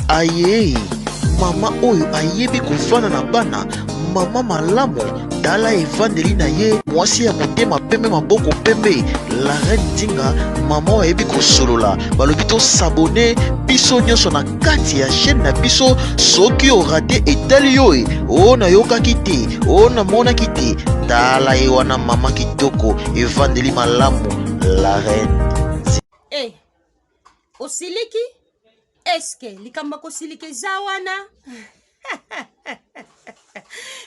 Aye. Mama oyo ayebi kofana na bana. Mama malamu. Tala evandeli na ye. Mwasi ya motema pembe maboko pembe. La reine Dinga. Mama oyo ayebi kosolola. Balobi to sabone. Biso nyonso na kati ya chaîne na biso. Soki o rate etali yo e. O na yokaki te. O na monaki te. Tala ye wana mama kitoko. Evandeli malamu. La reine. Osiliki? Eske likamba kosilike zawana?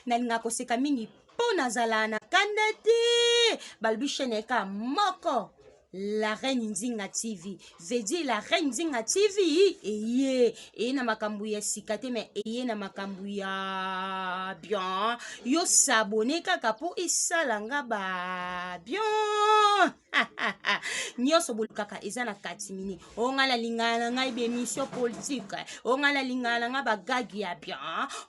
Nalinga koseka mingi po nazala na kandate. Balbishene ka moko. La reine Nzinga TV. Vedi la reine Nzinga TV. Eye na makambu ya sikate me eye na makambu ya bien. Yo sabone kaka po isalanga ba bien. Nyoso bolukaka eza na katimini. Ongala lingala nga ibe émission politique. Ongala lingala nga bagagi ya bien.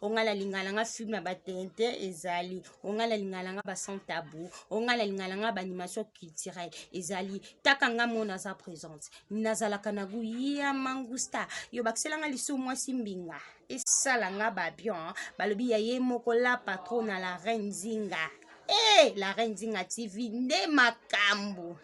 Ongala lingala nga film ya batente ezali. Ongala lingala nga ba sans tabou. Ongala lingala nga ba animation culturelle ezali. Takanga mona za présente. Nazalaka na guya mangusta. Yo bakselanga lisu mwasi mbinga. Esala nga ba bien. Balobi ya ye moko la patrona la reine Nzinga. La reine Nzinga TV nde makambu.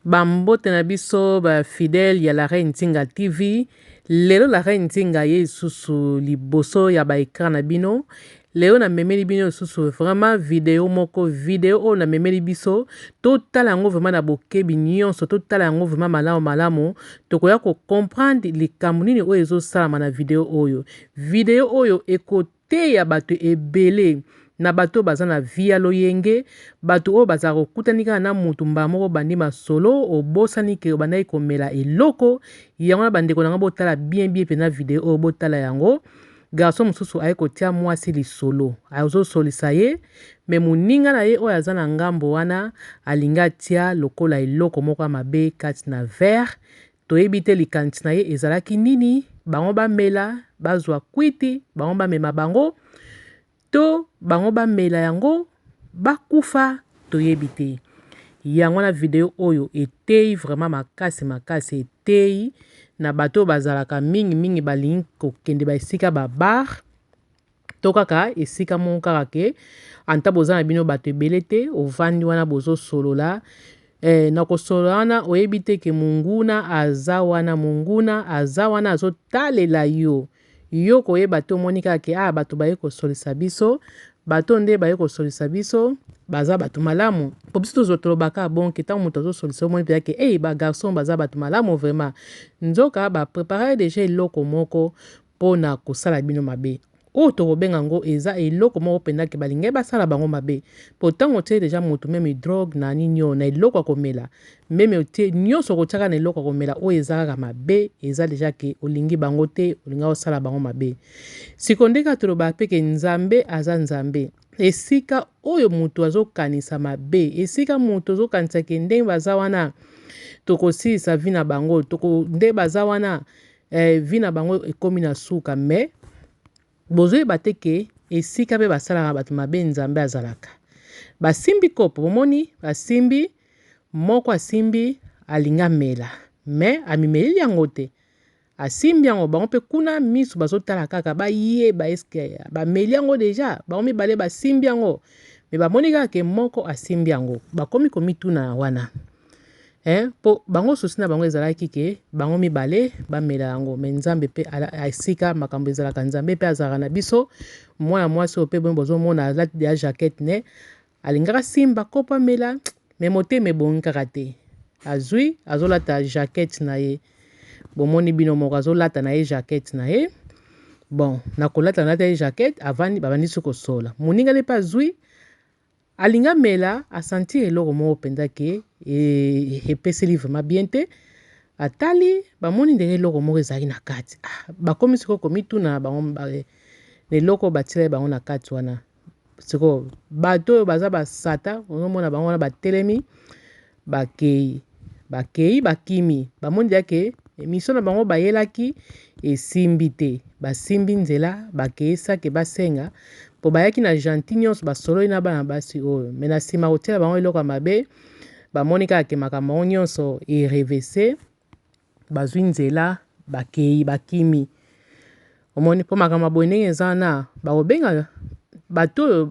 Bambote na biso ba fidèle ya la reine Nzinga TV. Lelo la reine Nzinga ye susu liboso ya ba écran na bino. Lelo na memeli bino susu vraiment vidéo moko vidéo na memeli biso. Totala yango vraiment na bokebi nyonso. Totala yango vraiment malamu malamu. Tokoya ko comprendre likambo nini oyo ezosalama na vidéo oyo. Vidéo oyo ekoteya bato ebele. Na bato baza na via loyenge, bato o baza kokutanika na mutu mba moko bandi masolo, o bosani ke bandai komela eloko, yango na bandeko nanga botala bien pena video o botala yango, garçon mususu aye kotia mwasi lisolo, azo solisa ye, me muninga na ye o yaza na ngambo wana, alinga tia lokola eloko moko mabe kati na verre, toyebi te likanisi na ye ezalaki nini, bango bamela, bazwa kwiti, bango bamema bango, to bango bamela yango bakufa toyebi te. Yango na video oyo etei vraiment makasi etei na bato bazalaka mingi balingi kokende ba esika ba bar to kaka esika moko kaka ke anta boza na bino bato ebele te ovandi wana bozo solola na kosolola wana oyebi te ke Monguna aza wana azotalela yo koyeba te omoni kaka ke bato baye kosolisa biso bato nde baye kosolisa biso baza bato malamu po biso tozotolobaka bonke ntango moto azosolisa omoni mpenza ke ba garçon baza bato malamu vraiment nzoka baprepare deja eloko moko mpona kosala bino mabe oyo tokobenga ngo eza eloko moko mpenza ke balingi basala bango mabe po ntango otie deja moto meme drogue na nini oyo na eloko akomela meme otie nyonso kotiaka na eloko akomela oyo eza kaka mabe eza deja ke olingi bango te olingi osala bango mabe siko ndeka tolobaka mpe ke nzambe aza nzambe esika oyo moto azokanisa mabe esika moto azokanisa ke ndenge baza wana tokosilisa vi na bango nde baza wana vi na bango ekomi na suka me bozoyeba te ke esika mpe basalaka bato mabe nzambe azalaka basimbi kopo bomoni basimbi moko asimbi alinga mela me amimelili yango te asimbi yango bango mpe kuna misu bazotala kaka bayeba eske bameli yango deja bango mibale basimbi yango me bamoni kaka ke moko asimbi yango bakomi komituna wana po bango susi na bango ezalaki ke bango mibale bamela yango me nzambe mpe esika makambo ezalaka nzambe mpe azalaka na biso mwana mwasi oyo mpe bozomona alati ya jaquette ne alingaka simba kopo amela me motema ebongi kaka te azwi azolata jaquette na ye bomoni bino moko azolata na ye jaquette na ye bon na kolata na ye jaquette avandi babandisi kosola moninga mpe azwi alinga mela asentir eloko moko mpenza ke epeseli vraiment bien te atali bamoni ndenge eloko moko ezalaki na kati bakomi sikoyo komituna bango eloko batila bango na kati wana sikoyo bato oyo baza basata ozomona bango wana batelemi bakei bakimi bamoni yake emission na bango bayelaki esimbi te basimbi nzela bakei sake basenga mpo bayaki na gentil nyonso basololi na bana basi oyo me na nsima kotiela bango eloko ya mabe bamoni kaka ke makambo bango nyonso erevese bazwi nzela bakei bakimi omoni mpo makambo boye ndenge eza wana bakobenga bato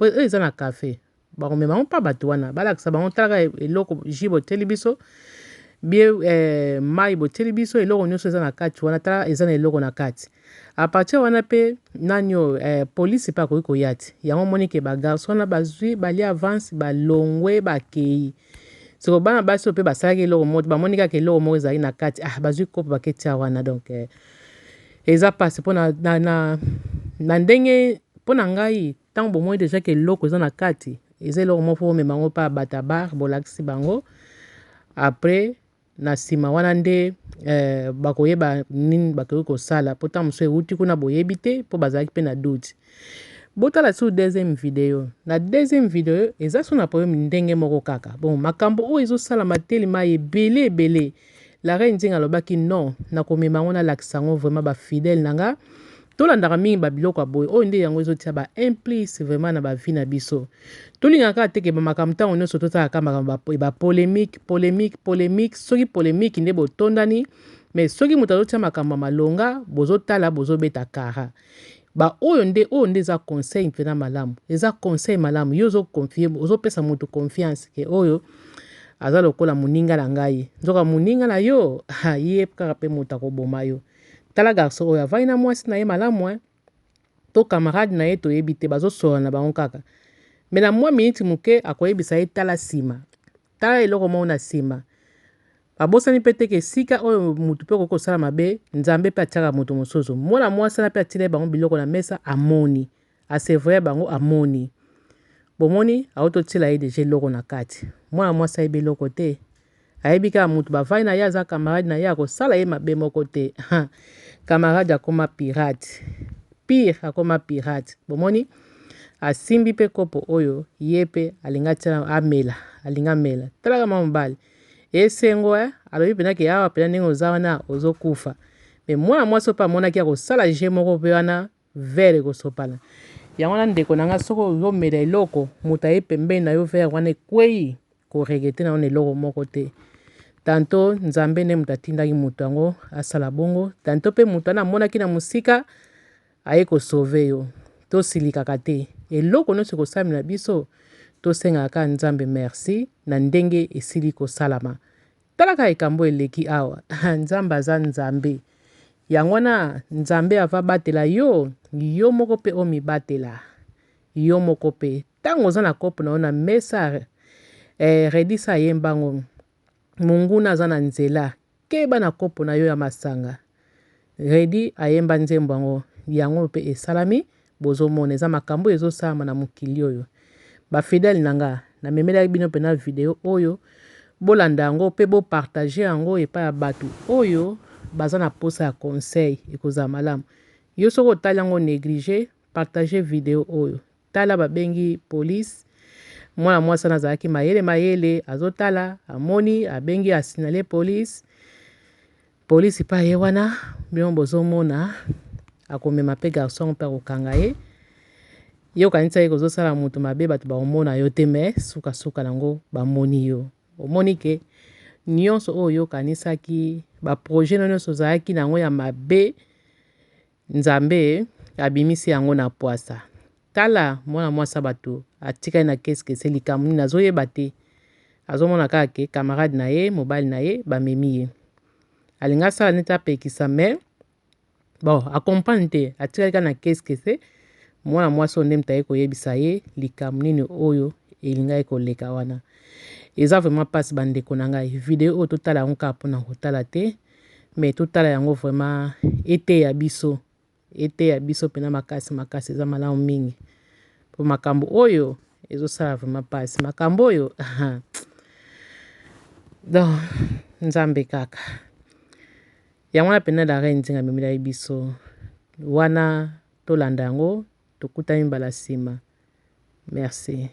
oyo eza na cafe bakomema bango mpa bato wana balakisa bango talaka eloko ji boteli biso bie mai boteli biso eloko nyonso eza na kati wana tala eza na eloko na kati apartir wana mpe Nayo polisi mpe akoki koya te yango moni ke bagarso wana bazwi balia avance balongwe bakei siko bana basi oyo mpe basalaki eloko moko bamoni kaka eloko moko ezalaki na kati bazwi kopo baketia wana donc eza pasi mpo na ndenge mpo na ngai ntango bomoi deja ke eloko eza na kati eza eloko moko mpo bomema yango mpa bata bar bolakisi bango apres na nsima wana nde bakoyeba nini bakoki kosala mpo ntango mosusu euti kuna boyebi te mpo bazalaki mpe na doute botala sur deuxième video na deuxième video eza so na problème ndenge moko kaka bon makambo oyo ezosalama telema ebele ebele la reine nzinga alobaki non nakomema yango nalakisa yango vraiment bafidèle na nga tolandaka mingi babiloko ya boye oyo nde yango ezotia baimplice vraiment na bavi na biso tolingaka teke bamakambo ntango nyonso totalaka makambo polémique soki polémique nde botondani mais soki moto azotia makambo ya malonga bozotala bozobeta kara oyo nde eza conseil mpena malamu eza conseil malamu yo ozoconfie ozopesa moto confiance ke oyo aza lokola moninga na ngai nzoka moninga na yo ye kaka mpe moto akoboma yo tala garso oyo avai na mwasi na ye malamu to camarade na ye toyebi te bazosola na bango kaka me na mwa miniti moke akoyebisa ye tala nsima tala eloko moko na nsima babosani mpe teke esika oyo motu mpe kokosala mabe nzambe mpe atiaka moto mosusu mwana mwasi na mpe atila bango biloko na mesa amoni asevre bango amoni bomoni aototiela ye deja eloko na kati mwana mwasi ayebi eloko te ayebi kaka motu bavai na ye aza camarade na ye akosala ye mabe moko te camarade akoma pirate pire akoma pirate bomoni asimbi mpe kopo oyo ye mpe alinga tia alinga mela talaka mwa mobali esengo alobi penaki awa pena ndenge oza wana ozokufa me mwana mwasi mpe amonaki akosala je moko mpe wana Verre ekosopana yango na ndeko na nga soko ozomela eloko moto aye pembeni na yo Verre wana ekwei koregete na wana eloko moko te tanto nzambe nde moto atindaki moto yango asala bongo tanto mpe moto wana amonaki na mosika aye kosauve yo tosilikaka te eloko nyonso ekosalamela biso tosengaka nzambe merci na ndenge esili kosalama talaka ekambo eleki awa nzambe aza nzambe yango wana nzambe ava batela yo moko mpe omibatela yo moko mpe ntango oza na kopo na yo na mesa redisa ayembango Monguna aza na nzela keba na kopo na yo ya masanga redi ayemba nzembo yango mpe esalami bozomona eza makambo ezosalama na mokili oyo bafidèle na nga na memelaki bino mpe na video oyo bolanda yango mpe bopartage yango epai ya bato oyo baza na posa ya conseil ekozala malamu yo soki otali yango néglige partage video oyo tala babengi police mwana mwasi wana azalaki mayele azotala amoni abengi asinale police mpe aye wana bino bozomona akomema mpe garçon mpe akokanga ye yo kanisa ye kozosala moto mabe bato baomona yo te me sukasuka nango bamoni yo omoni ke nyonso oyo yokanisaki baprojet nyonso ozalaki nango ya mabe nzambe abimisi yango na pwasa tala mwana mwasi bato atikali na keskese likambo nini azoyeba te azomona kaka ke camarade na ye mobali na ye bamemi ye alinga asala neti apekisa me bon akomprendre te atikali kaka na keskese mwana mwasi oyo nde moto aye koyebisa ye likambo nini oyo elinga ekoleka wana eza vraiment mpasi bandeko na ngai video oyo totala yango kaka mpona kotala te me totala yango vraiment eteya biso mpena makasi eza malamu mingi mpo makambo oyo ezosala vraiment mpasi makambo oyo donc nzambe kaka yango wana pene la reine nzinga amemelaki biso wana tolanda yango tokutani mbala nsima merci.